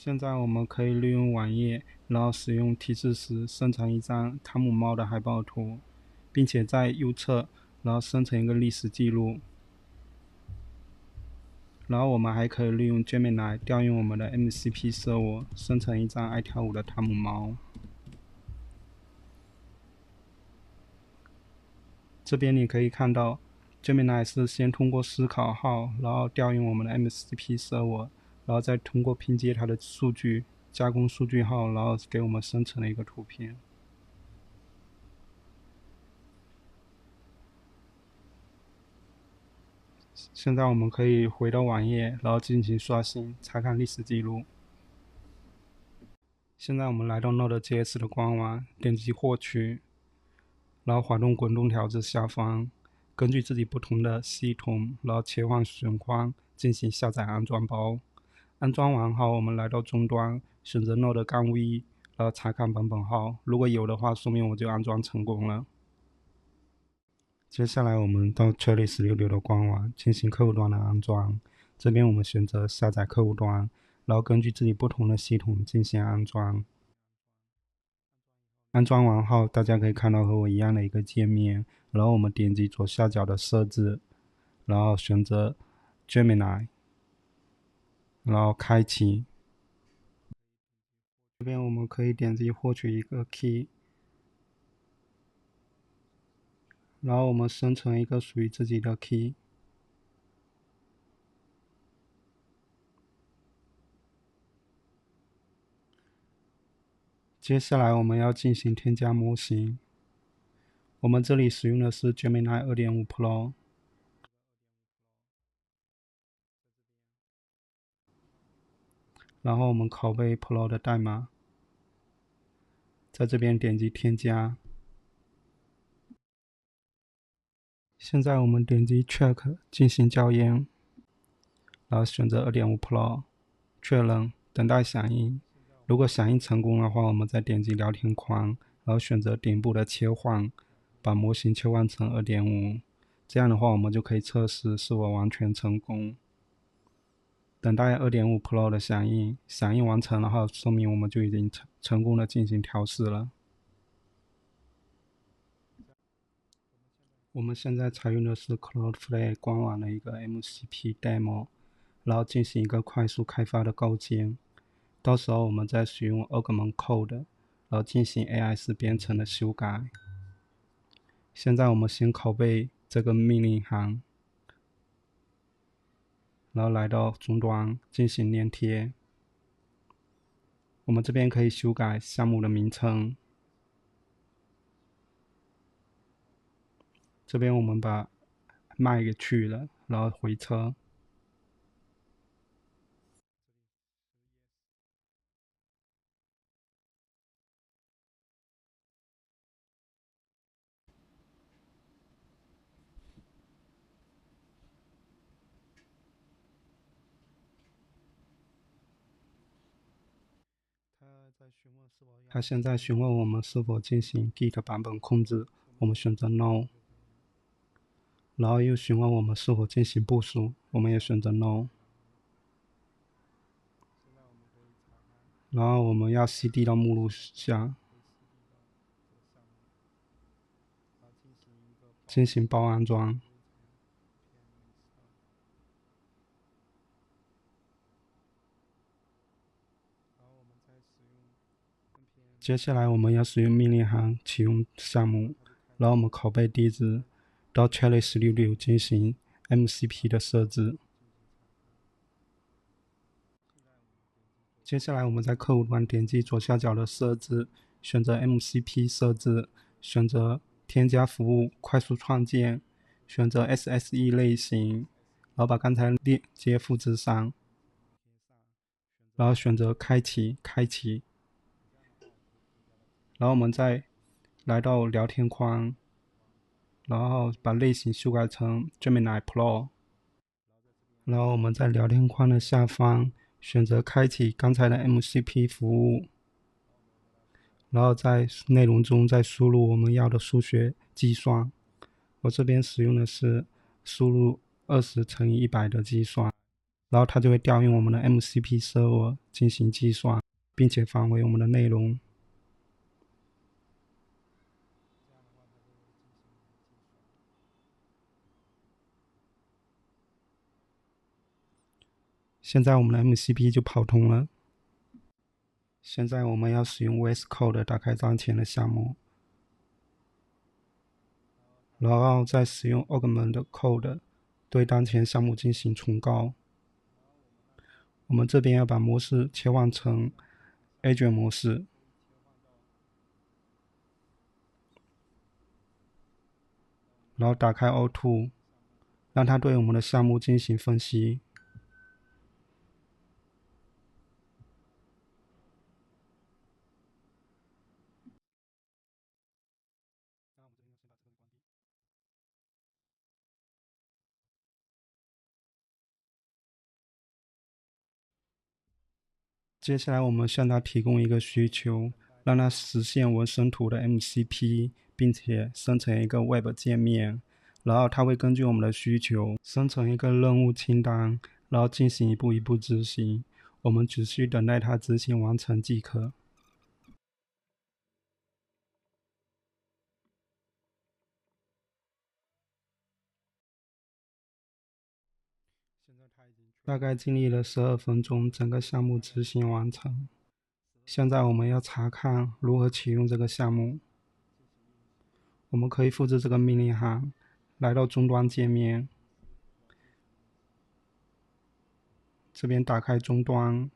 现在我们可以利用网页，然后使用提示词生成一张汤姆猫的海报图，并且在右侧，然后生成一个历史记录。然后我们还可以利用 Gemini 调用我们的 MCP Server 生成一张爱跳舞的汤姆猫。这边你可以看到 Gemini 是先通过思考号，然后调用我们的 MCP Server， 然后再通过拼接它的数据，加工数据号，然后给我们生成了一个图片。现在我们可以回到网页，然后进行刷新，查看历史记录。现在我们来到 Node.js 的官网，点击获取，然后滑动滚动条至下方，根据自己不同的系统，然后切换选框进行下载安装包。安装完后，我们来到终端，选择 Node-V， 然后查看版本号，如果有的话，说明我就安装成功了。接下来我们到 Cherry 16的官网进行客户端的安装，这边我们选择下载客户端，然后根据自己不同的系统进行安装。安装完后，大家可以看到和我一样的一个界面，然后我们点击左下角的设置，然后选择 Gemini， 然后开启。这边我们可以点击获取一个 key， 然后我们生成一个属于自己的 key。接下来我们要进行添加模型，我们这里使用的是 Gemini 2.5 Pro， 然后我们拷贝 Pro 的代码，在这边点击添加。现在我们点击 Check 进行校验，然后选择 2.5 Pro， 确认，等待响应。如果响应成功的话，我们再点击聊天框，然后选择顶部的切换，把模型切换成 2.5， 这样的话我们就可以测试是否完全成功。等待 2.5 Pro 的响应，响应完成了后，说明我们就已经成功的进行调试了。我们现在采用的是 Cloudflare 官网的一个 MCP demo， 然后进行一个快速开发的构建。到时候我们再使用 Augment Code， 然后进行 AI 式编程的修改。现在我们先拷贝这个命令行，然后来到终端进行粘贴。我们这边可以修改项目的名称。这边我们把麦给去了，然后回车。他现在询问我们是否进行 Git 版本控制，我们选择 No。然后又询问我们是否进行部署，我们也选择 No。然后我们要 CD 到目录下，进行包安装。接下来我们要使用命令行启用项目，然后我们拷贝地址到 Cherry 16进行 MCP 的设置。接下来我们在客户端点击左下角的设置，选择 MCP 设置，选择添加服务快速创建，选择 SSE 类型，然后把刚才链接复制上，然后选择开启，然后我们再来到聊天框，然后把类型修改成 Gemini Pro， 然后我们在聊天框的下方选择开启刚才的 MCP 服务，然后在内容中再输入我们要的数学计算。我这边使用的是输入20乘以100的计算。然后它就会调用我们的 MCP server 进行计算，并且返回我们的内容。现在我们的 MCP 就跑通了。现在我们要使用 VS Code 打开当前的项目，然后再使用 Augment Code 对当前项目进行重构。我们这边要把模式切换成 Agent 模式，然后打开 O2， 让它对我们的项目进行分析。接下来我们向它提供一个需求，让它实现纹身图的 MCP， 并且生成一个 Web 界面，然后它会根据我们的需求生成一个任务清单，然后进行一步一步执行。我们只需等待它执行完成即可。大概经历了12分钟，整个项目执行完成。现在我们要查看如何启用这个项目。我们可以复制这个命令行，来到终端界面，这边打开终端，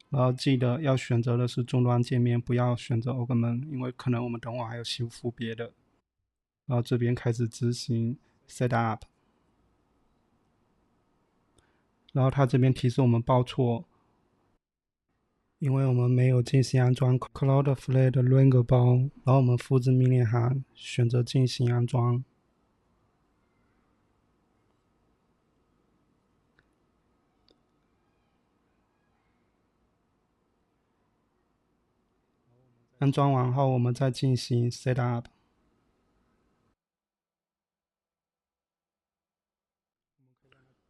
然后记得要选择的是终端界面，不要选择 Augment， 因为可能我们等会还要修复别的。然后这边开始执行 Setup， 然后它这边提示我们报错，因为我们没有进行安装 Cloudflare 的 Ranger 包，然后我们复制命令行，选择进行安装。安装完后，我们再进行 Setup。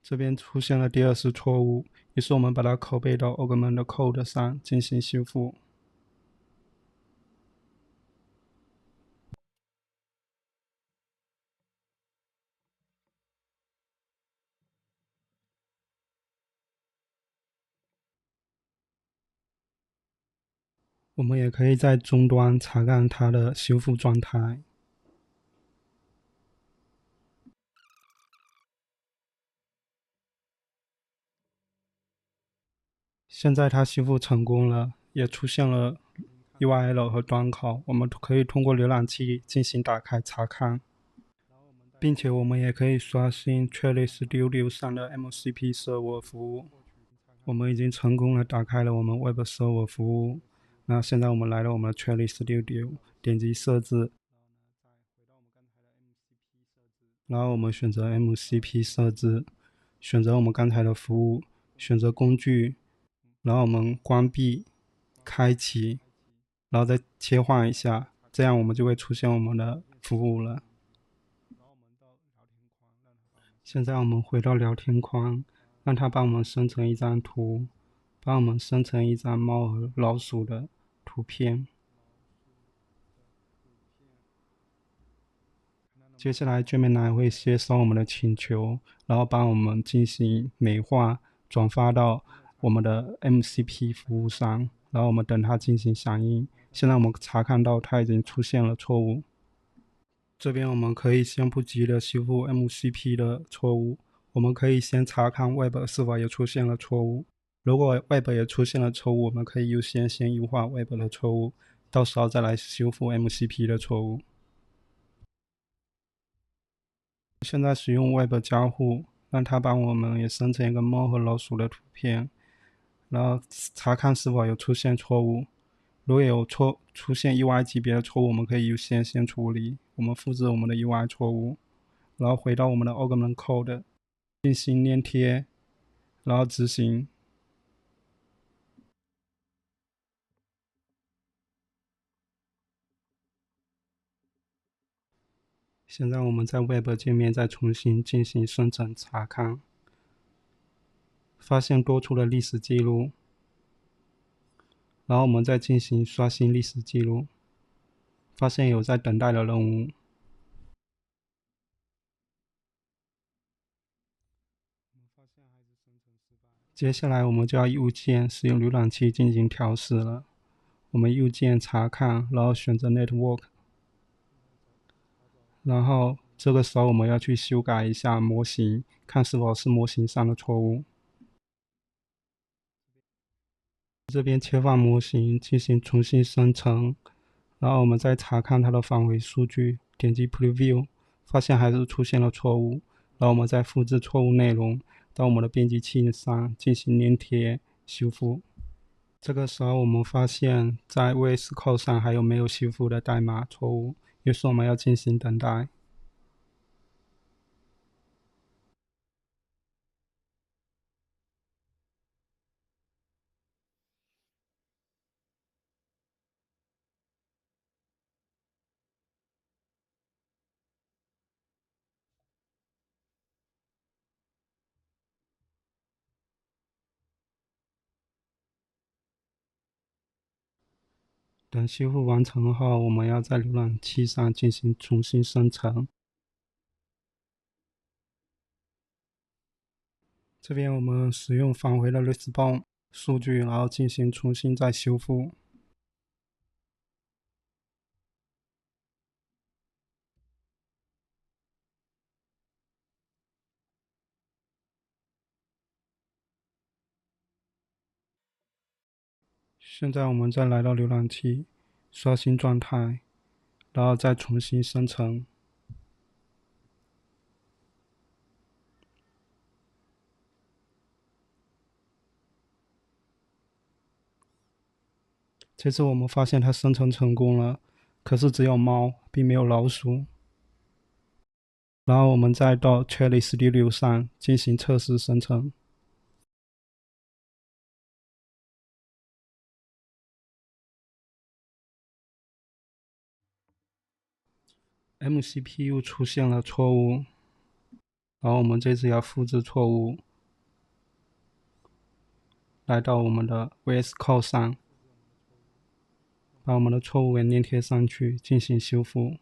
这边出现了第二次错误，于是我们把它拷贝到 Augment Code 上进行修复。我们也可以在终端查看它的修复状态。现在它修复成功了，也出现了 URL 和端口，我们可以通过浏览器进行打开查看，并且我们也可以刷新 Cherry Studio 上的 MCP Server 服务。我们已经成功的打开了我们 Web Server 服务。那现在我们来到我们的 Cherry Studio， 点击设置，然后我们选择 MCP 设置，选择我们刚才的服务，选择工具，然后我们关闭、开启，然后再切换一下，这样我们就会出现我们的服务了。现在我们回到聊天框，让它帮我们生成一张图，帮我们生成一张猫和老鼠的图片。接下来 Gemini 会接收我们的请求，然后帮我们进行美化，转发到我们的 MCP 服务上，然后我们等它进行响应。现在我们查看到它已经出现了错误。这边我们可以先不急的修复 MCP 的错误，我们可以先查看 Web 是否也出现了错误。如果 Web 也出现了错误，我们可以优先优化 Web 的错误，到时候再来修复 MCP 的错误。现在使用 Web 交互，让它帮我们也生成一个猫和老鼠的图片，然后查看是否有出现错误。如果有出现 UI 级别的错误，我们可以优先处理。我们复制我们的 UI 错误，然后回到我们的 Augment Code 进行粘贴，然后执行。现在我们在 Web 界面再重新进行生成查看。发现多出了历史记录，然后我们再进行刷新历史记录，发现有在等待的任务。接下来我们就要右键使用浏览器进行调试了。我们右键查看，然后选择 Network， 然后这个时候我们要去修改一下模型，看是否是模型上的错误。这边切换模型进行重新生成，然后我们再查看它的返回数据，点击 Preview， 发现还是出现了错误，然后我们再复制错误内容到我们的编辑器上进行粘贴修复。这个时候我们发现在 VS Code 上还有没有修复的代码错误，于是我们要进行等待。等修复完成后，我们要在浏览器上进行重新生成。这边我们使用返回的 response 数据，然后进行重新再修复。现在我们再来到浏览器，刷新状态，然后再重新生成。这次我们发现它生成成功了，可是只有猫，并没有老鼠。然后我们再到 Cherry Studio 上进行测试生成。MCP 出现了错误，然后我们这次要复制错误，来到我们的 VS Code 上，把我们的错误给粘贴上去，进行修复。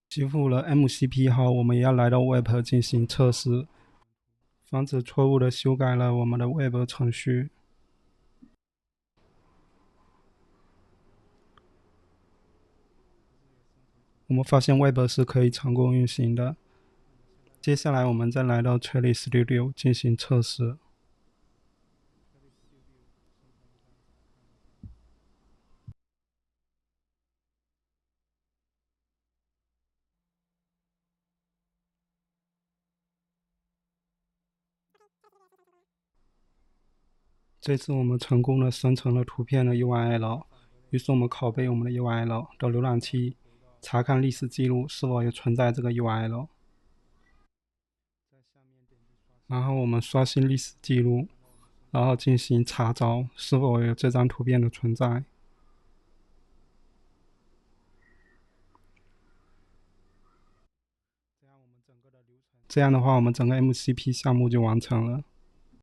修复了 MCP 后，我们也要来到 Web 进行测试，防止错误的修改了我们的 Web 程序。我们发现 Web 是可以成功运行的。接下来我们再来到 Cherry Studio 进行测试。这次我们成功的生成了图片的 URL， 于是我们拷贝我们的 URL 到浏览器，查看历史记录是否有存在这个 URL。然后我们刷新历史记录，然后进行查找是否有这张图片的存在。这样的话，我们整个 MCP 项目就完成了。